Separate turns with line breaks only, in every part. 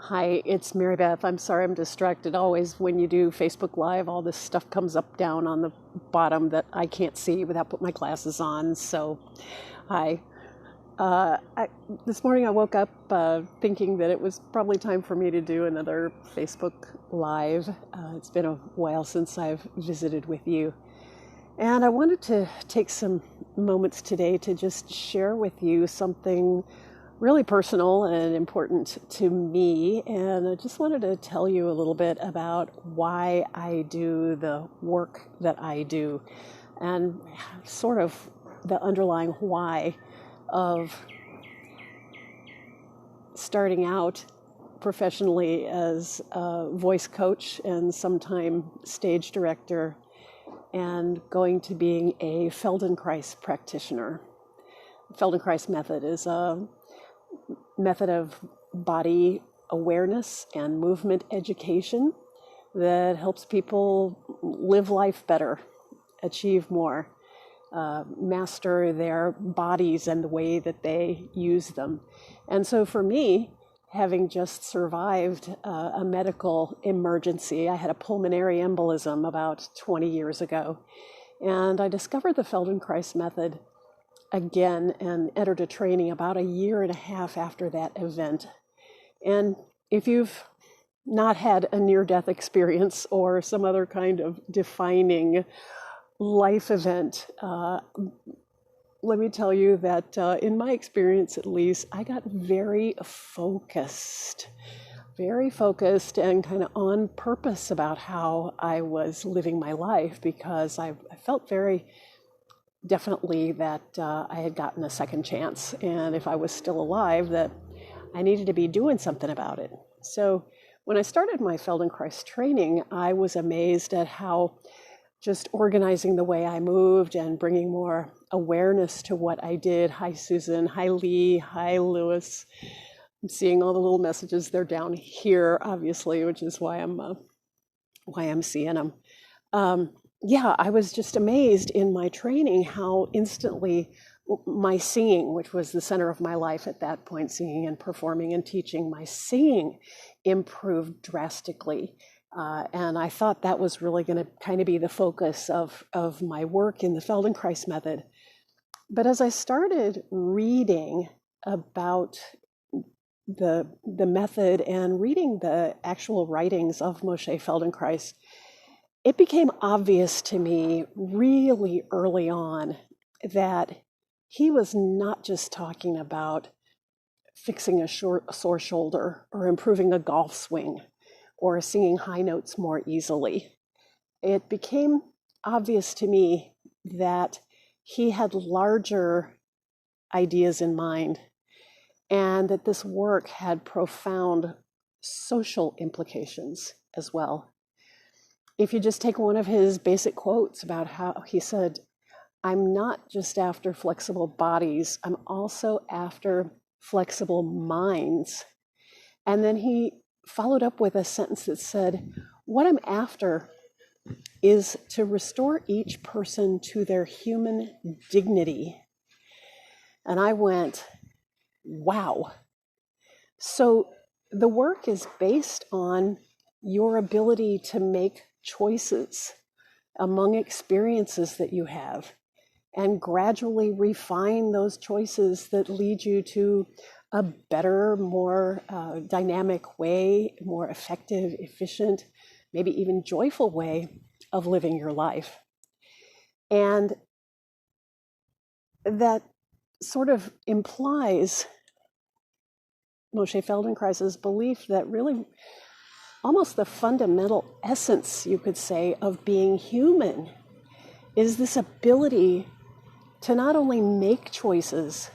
Hi, it's MaryBeth. I'm sorry I'm distracted. Always when you do Facebook Live, all this stuff comes up down on the bottom that I can't see without putting my glasses on. So, hi. This morning I woke up thinking that it was probably time for me to do another Facebook Live. It's been a while since I've visited with you. And I wanted to take some moments today to just share with you something really personal and important to me. And I just wanted to tell you a little bit about why I do the work that I do and sort of the underlying why of starting out professionally as a voice coach and sometime stage director and going to being a Feldenkrais practitioner. Feldenkrais method is a method of body awareness and movement education that helps people live life better, achieve more, master their bodies and the way that they use them. And so for me, having just survived a medical emergency, I had a pulmonary embolism about 20 years ago, and I discovered the Feldenkrais method again and entered a training about a year and a half after that event. And if you've not had a near-death experience or some other kind of defining life event, let me tell you that in my experience at least, I got very focused and kind of on purpose about how I was living my life, because I felt very definitely that I had gotten a second chance, and if I was still alive, that I needed to be doing something about it. So when I started my Feldenkrais training, I was amazed at how just organizing the way I moved and bringing more awareness to what I did. Hi, Susan. Hi, Lee. Hi, Lewis. I'm seeing all the little messages. They're down here, obviously, which is why I'm seeing them. I was just amazed in my training how instantly my singing, which was the center of my life at that point, singing and performing and teaching, my singing improved drastically. And I thought that was really going to kind of be the focus of my work in the Feldenkrais method. But as I started reading about the method and reading the actual writings of Moshe Feldenkrais, it became obvious to me really early on that he was not just talking about fixing a sore shoulder or improving a golf swing or singing high notes more easily. It became obvious to me that he had larger ideas in mind and that this work had profound social implications as well. If you just take one of his basic quotes about how he said, "I'm not just after flexible bodies, I'm also after flexible minds." And then he followed up with a sentence that said, "What I'm after is to restore each person to their human dignity." And I went, wow. So the work is based on your ability to make choices among experiences that you have and gradually refine those choices that lead you to a better, more dynamic way, more effective, efficient, maybe even joyful way of living your life. And that sort of implies Moshe Feldenkrais's belief that really almost the fundamental essence, you could say, of being human is this ability to not only make choices,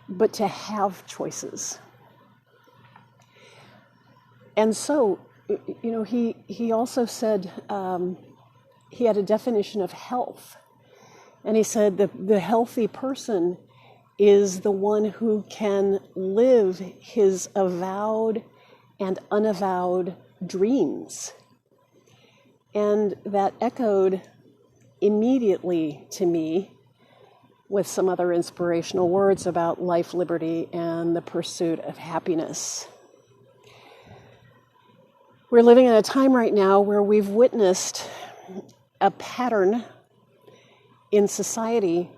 but to have choices. And so, he also said, he had a definition of health. And he said that the healthy person is the one who can live his avowed and unavowed dreams. And that echoed immediately to me with some other inspirational words about life, liberty, and the pursuit of happiness. We're living in a time right now where we've witnessed a pattern in society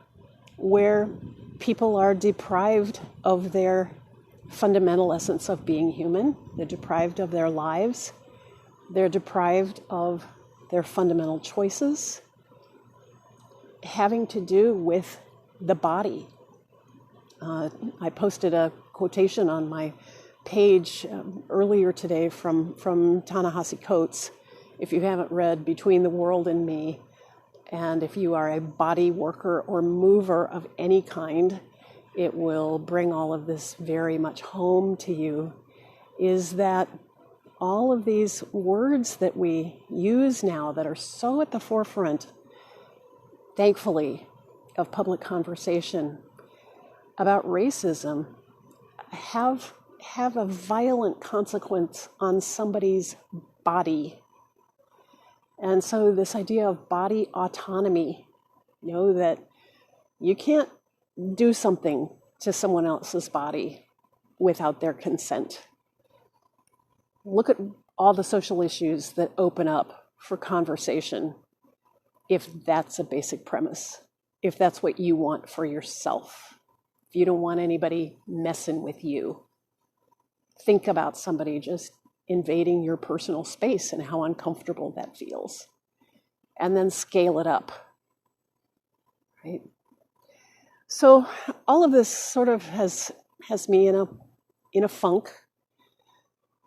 where people are deprived of their fundamental essence of being human. They're deprived of their lives. They're deprived of their fundamental choices having to do with the body. I posted a quotation on my page earlier today from Ta-Nehisi Coates. If you haven't read Between the World and Me, and if you are a body worker or mover of any kind, it will bring all of this very much home to you, is that all of these words that we use now that are so at the forefront, thankfully, of public conversation about racism have a violent consequence on somebody's body. And so this idea of body autonomy, that you can't do something to someone else's body without their consent. Look at all the social issues that open up for conversation if that's a basic premise, if that's what you want for yourself. If you don't want anybody messing with you, think about somebody just invading your personal space and how uncomfortable that feels. And then scale it up, right? So all of this sort of has me in a funk,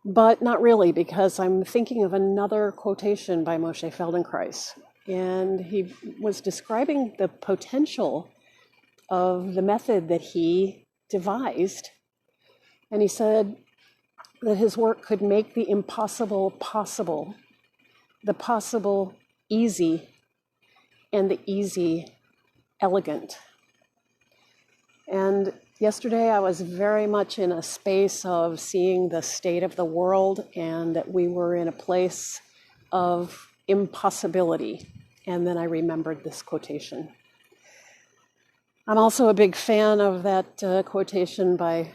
but not really, because I'm thinking of another quotation by Moshe Feldenkrais. And he was describing the potential of the method that he devised. And he said that his work could make the impossible possible, the possible easy, and the easy elegant. And yesterday I was very much in a space of seeing the state of the world, and that we were in a place of impossibility. And then I remembered this quotation. I'm also a big fan of that quotation by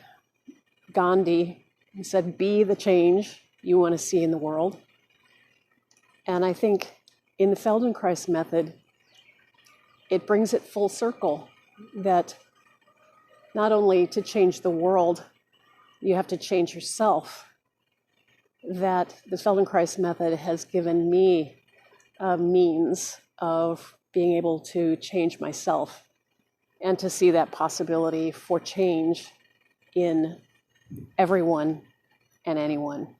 Gandhi. He said, "Be the change you want to see in the world." And I think in the Feldenkrais method, it brings it full circle that not only to change the world, you have to change yourself. That the Feldenkrais method has given me a means of being able to change myself and to see that possibility for change in everyone and anyone.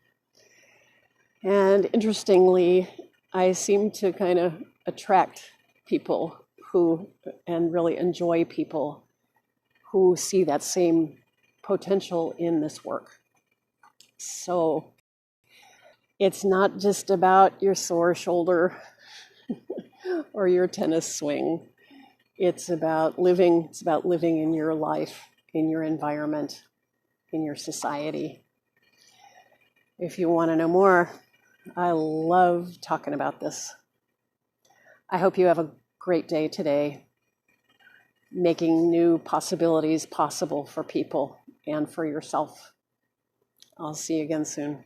And interestingly, I seem to kind of attract people and really enjoy people who see that same potential in this work. So it's not just about your sore shoulder or your tennis swing. It's about living in your life, in your environment, in your society. If you want to know more, I love talking about this. I hope you have a great day today, making new possibilities possible for people and for yourself. I'll see you again soon.